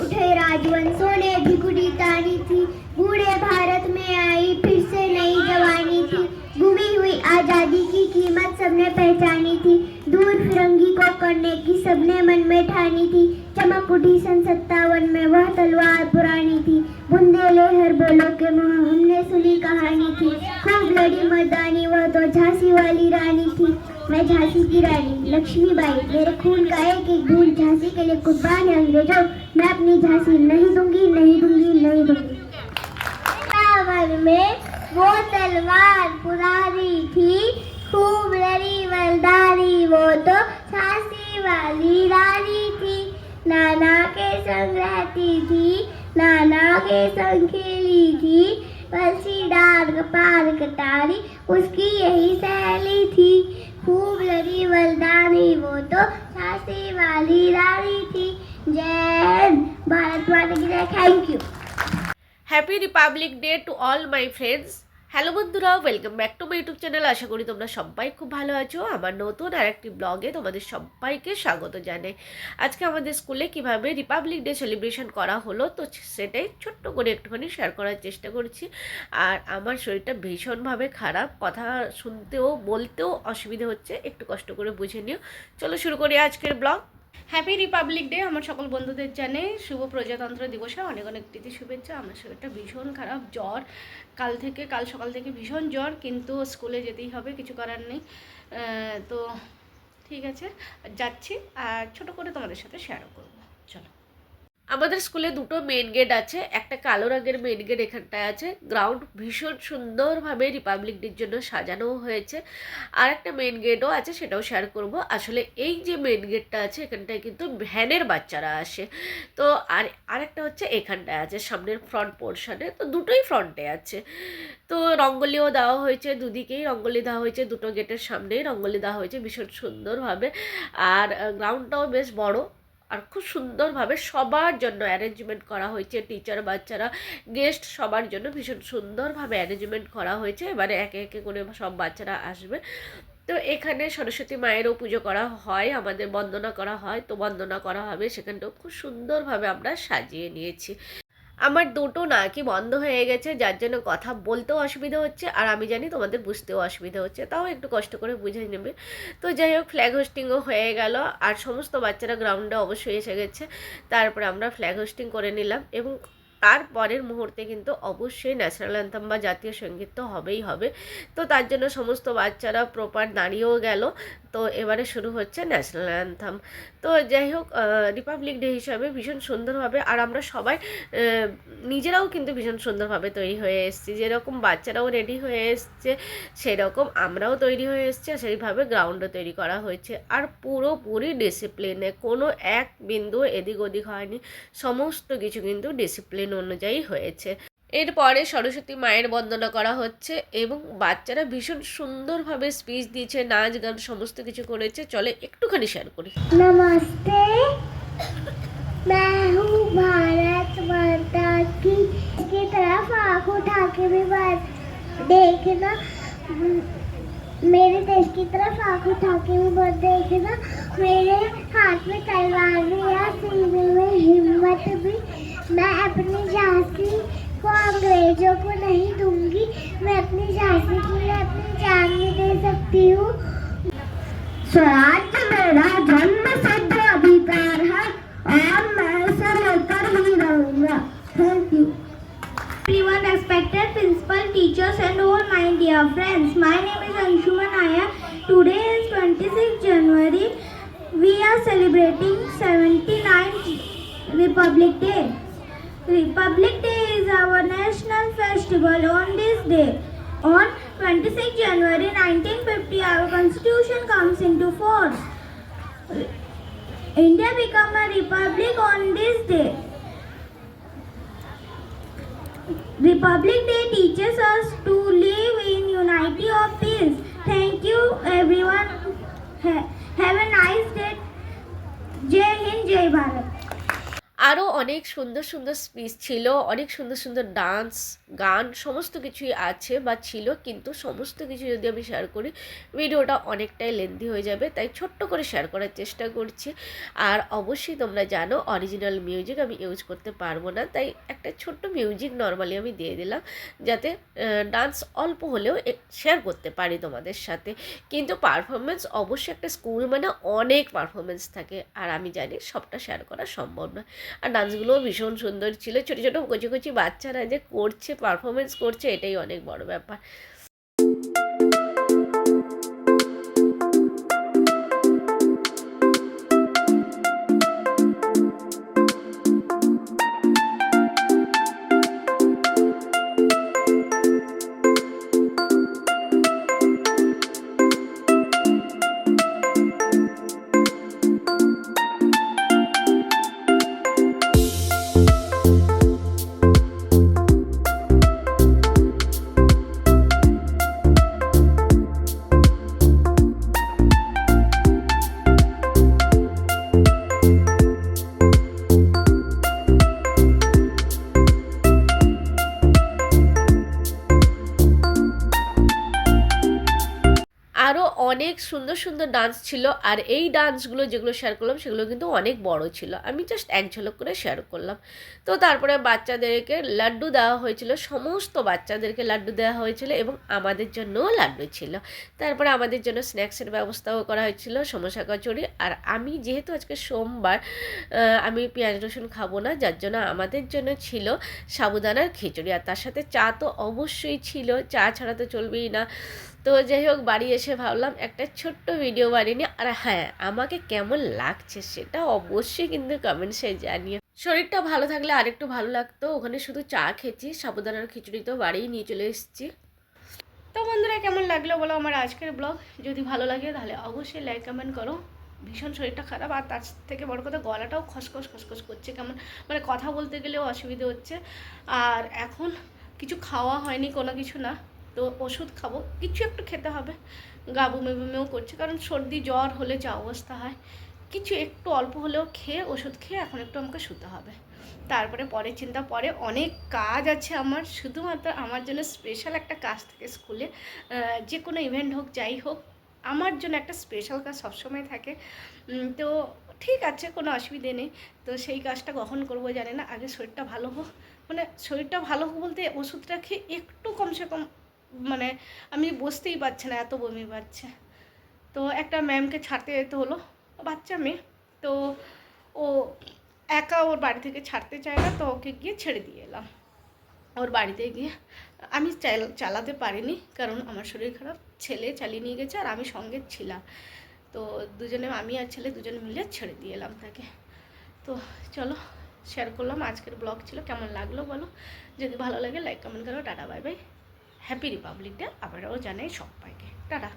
उठे राजवंशों ने भिकुड़ी तानी थी। बूढ़े भारत में आई फिर से नई जवानी थी। गुमी हुई आजादी की कीमत सबने पहचानी थी। दूर फिरंगी को करने की सबने मन में ठानी थी। चमक उठी सन 57 में वह तलवार पुरानी थी। बुंदेले हर बोलो के मुँह हमने सुनी कहानी थी। खूब लड़ी मर्दानी वह तो झांसी वाली रानी थी। मैं झांसी की रानी लक्ष्मीबाई, मेरे खून का एक एक बूंद झांसी के लिए कुर्बान है अंग्रेजों। मैं अपनी झांसी नहीं दूंगी, नहीं दूंगी, नहीं दूंगी। रावण में वो तलवार पुरानी थी। खूब लड़ी मर्दानी वो तो झांसी वाली रानी थी। नाना के संग रहती थी, नाना के संग खेली थी। बंसी डार पार कटारी उसकी यही सहेली थी। खूब लड़ी मर्दानी वो तो झांसी वाली रानी थी। जय हिंद, भारत माता की जय। Thank you. Happy republic day to all my friends. Hello বন্ধুরা, welcome back to my YouTube channel. আশা করি তোমরা সবাই খুব ভালো আছো। আমার নতুন আরেকটি ব্লগে তোমাদের সবাইকে স্বাগত জানাই। আজকে আমাদের স্কুলে কিভাবে রিপাবলিক ডে সেলিব্রেশন করা হলো তো সেটাই ছোট্ট করে একটুখানি শেয়ার করার চেষ্টা করছি। আর আমার শরীরটা ভীষণভাবে খারাপ, কথা শুনতেও বলতেও অসুবিধা হচ্ছে, একটু কষ্ট করে বুঝে নিও। চলো শুরু করি আজকের ব্লগ। হ্যাপি রিপাবলিক ডে আমার সকল বন্ধুদের জানাই। শুভ প্রজাতন্ত্র দিবসে অনেক অনেক প্রীতি শুভেচ্ছা। আমার শরীরটা ভীষণ খারাপ, জ্বর কাল সকাল থেকে ভীষণ জ্বর, কিন্তু স্কুলে যেতেই হবে, কিছু করার নেই। তো ঠিক আছে, যাচ্ছি আর ছোট করে তোমাদের সাথে শেয়ারও করবো। চলো। আমাদের স্কুলে দুটো মেন গেট আছে, একটা কালো রঙের মেন গেট এখানটায় আছে। গ্রাউন্ড ভীষণ সুন্দরভাবে রিপাবলিক ডের জন্য সাজানো হয়েছে। আর একটা মেন গেটও আছে, সেটাও শেয়ার করব। আসলে এই যে মেন গেটটা আছে এখানটায় কিন্তু ভ্যানের বাচ্চারা আসে। তো আরেকটা হচ্ছে এখানটায় আছে সামনের ফ্রন্ট পোর্শনে, তো দুটোই ফ্রন্টে আছে। তো রঙ্গোলিও দেওয়া হয়েছে, দুদিকেই রঙ্গোলি দেওয়া হয়েছে, দুটো গেটের সামনেই রঙ্গোলি দেওয়া হয়েছে ভীষণ সুন্দরভাবে। আর গ্রাউন্ডটাও বেশ বড় আর খুব সুন্দরভাবে সবার জন্য অ্যারেঞ্জমেন্ট করা হয়েছে। টিচার, বাচ্চারা, গেস্ট সবার জন্য ভীষণ সুন্দরভাবে অ্যারেঞ্জমেন্ট করা হয়েছে। এবারে একে একে করে সব বাচ্চারা আসবে। তো এখানে সরস্বতী মায়েরও পুজো করা হয়, আমাদের বন্দনা করা হয়, তো বন্দনা করা হবে। সেখানটাও খুব সুন্দরভাবে আমরা সাজিয়ে নিয়েছি। আমার দুটো নাকি বন্ধ হয়ে গেছে, যার জন্য কথা বলতেও অসুবিধা হচ্ছে, আর আমি জানি তোমাদের বুঝতেও অসুবিধা হচ্ছে, তাও একটু কষ্ট করে বুঝে নেবে। তো যাই হোক, ফ্ল্যাগ হোস্টিংও হয়ে গেল আর সমস্ত বাচ্চারা গ্রাউন্ডে অবশ্যই এসে গেছে। তারপরে আমরা ফ্ল্যাগ হোস্টিং করে নিলাম এবং তারপরের মুহূর্তে কিন্তু অবশ্যই ন্যাশনাল অ্যান্থাম বা জাতীয় সঙ্গীত তো হবেই হবে। তো তার জন্য সমস্ত বাচ্চারা প্রপার দাঁড়িয়েও গেল। তো এবারে শুরু হচ্ছে ন্যাশনাল অ্যান্থাম। তো যাই হোক, রিপাবলিক ডে হিসাবে ভীষণ সুন্দরভাবে, আর আমরা সবাই নিজেরাও কিন্তু ভীষণ সুন্দরভাবে তৈরি হয়ে এসেছি। যেরকম বাচ্চারাও রেডি হয়ে এসছে সেরকম আমরাও তৈরি হয়ে এসছি, আর সেইভাবে গ্রাউন্ডও তৈরি করা হয়েছে। আর পুরোপুরি ডিসিপ্লিনে, কোনো এক বিন্দু এদিক ওদিক হয়নি, সমস্ত কিছু কিন্তু ডিসিপ্লিন অনুযায়ী হয়েছে। এরপরে সরস্বতী মায়ের বন্দনা করা হচ্ছে এবং বাচ্চারা ভীষণ সুন্দরভাবে স্পিচ দিয়েছে, নাচ গান সমস্ত কিছু করেছে। চলে একটুখানি শেয়ার করি। नमस्ते, मैं हूँ भारत माता की तरफ आँख उठा के भी बात देखना। मेरे देश की तरफ आँख उठा के भी मत देखना। मेरे हाथ में तलवार भी है, सीने में हिम्मत भी। मैं अपनी झांसी को अंग्रेजों को नहीं दूंगी। मैं अपनी झांसी के लिए अपनी जान भी दे सकती हूँ। स्वराज्य मेरा जन्म सिद्ध अधिकार है और मैं इसे लेकर ही रहूंगा। Thank you. Everyone, respected principal, teachers and all my dear friends. My name is Anshuman Nair. Today is 26th January. We are celebrating 79th Republic Day. Republic Day is our national festival. On this day, on 26 January 1950, our constitution comes into force. India became a republic on this day. Republic Day teaches us to live in unity of peace. Thank you everyone. Have a nice day. Jai Hind, Jai Bharat. আরও অনেক সুন্দর সুন্দর speech ছিল, অনেক সুন্দর সুন্দর dance, গান সমস্ত কিছুই আছে বা ছিল, কিন্তু সমস্ত কিছু যদি আমি শেয়ার করি ভিডিওটা অনেকটাই লেন্দি হয়ে যাবে, তাই ছোট্ট করে শেয়ার করার চেষ্টা করছি। আর অবশ্যই তোমরা জানো অরিজিনাল মিউজিক আমি ইউজ করতে পারবো না, তাই একটা ছোট্ট মিউজিক নর্মালি আমি দিয়ে দিলাম, যাতে ডান্স অল্প হলেও শেয়ার করতে পারি তোমাদের সাথে। কিন্তু পারফরমেন্স অবশ্যই একটা স্কুল মানে অনেক পারফরমেন্স থাকে, আর আমি জানি সবটা শেয়ার করা সম্ভব নয়। আর ডান্সগুলোও ভীষণ সুন্দর ছিল, ছোটো ছোটো কচি কচি বাচ্চারা যে করছে, পারফরমেন্স করছে, এটাই অনেক বড় ব্যাপার। আরও অনেক সুন্দর সুন্দর ডান্স ছিল, আর এই ডান্সগুলো যেগুলো শেয়ার করলাম সেগুলো কিন্তু অনেক বড় ছিল, আমি জাস্ট এক ঝলক করে শেয়ার করলাম। তো তারপরে বাচ্চাদেরকে লাড্ডু দেওয়া হয়েছিল, সমস্ত বাচ্চাদেরকে লাড্ডু দেওয়া হয়েছিল এবং আমাদের জন্যও লাড্ডু ছিল। তারপরে আমাদের জন্য স্ন্যাক্সের ব্যবস্থাও করা হয়েছিল, সমোসা কচুরি। আর আমি যেহেতু আজকে সোমবার, আমি পেঁয়াজ রসুন খাবো না, যার জন্য আমাদের জন্য ছিল সাবুদানার খিচুড়ি, আর তার সাথে চা তো অবশ্যই ছিল, চা ছাড়া তো চলবেই না। তো যাই হোক, বাড়ি এসে ভাবলাম একটা ছোট্ট ভিডিও বানিয়ে নিই। আর হ্যাঁ, আমাকে কেমন লাগছে সেটা অবশ্যই কিন্তু কমেন্টসে জানিও। শরীরটা ভালো থাকলে আরেকটু ভালো লাগতো। ওখানে শুধু চা খেয়েছি, সাবুদানার খিচুড়ি তো বাড়িই নিয়ে চলে এসেছি। তো বন্ধুরা, কেমন লাগলো বলো আমার আজকের ব্লগ? যদি ভালো লাগে তাহলে অবশ্যই লাইক কমেন্ট করো। ভীষণ শরীরটা খারাপ, আর তার থেকে বড় কথা গলাটাও খসখস খসখস করছে, কেমন মানে কথা বলতে গেলেও অসুবিধে হচ্ছে। আর এখন কিছু খাওয়া হয়নি, কোনো কিছু না, তো ওষুধ খাবো, কিছু একটু খেতে হবে। গা বমি বমিও করছে, কারণ সর্দি জ্বর হলে যা অবস্থা হয়, কিছু একটু অল্প হলেও খেয়ে ওষুধ খেয়ে এখন একটু আমাকে শুতে হবে। তারপরে পরে চিন্তা, পরে অনেক কাজ আছে আমার, শুধুমাত্র আমার জন্য স্পেশাল একটা কাজ থাকে স্কুলে। যে কোনো ইভেন্ট হোক যাই হোক, আমার জন্য একটা স্পেশাল কাজ সবসময় থাকে। তো ঠিক আছে, কোনো অসুবিধে নেই। তো সেই কাজটা কখন করবো জানি না, আগে শরীরটা ভালো হোক। মানে শরীরটা ভালো হোক বলতে ওষুধটা খেয়ে একটু কমসে কম, মানে আমি বসতেই পারছি না, এত বমি পাচ্ছে। তো একটা ম্যামকে ছাড়তে যেতে হলো, বাচ্চা মেয়ে, তো ও একা ওর বাড়ি থেকে ছাড়তে চায় না, তো ওকে গিয়ে ছেড়ে দিয়ে এলাম। ওর বাড়িতে গিয়ে আমি চালাতে পারিনি, কারণ আমার শরীর খারাপ, ছেলে চালিয়ে নিয়ে গেছে আর আমি সঙ্গে ছিলাম। তো দুজনে, আমি আর ছেলে দুজনে মিলে ছেড়ে দিয়ে এলাম তাকে। তো চলো, শেয়ার করলাম আজকের ব্লগ ছিল, কেমন লাগলো বলো? যদি ভালো লাগে লাইক কমেন্ট করো। Tata, bye bye, happy republic day আবারও জানাই সবাইকে, টাটা।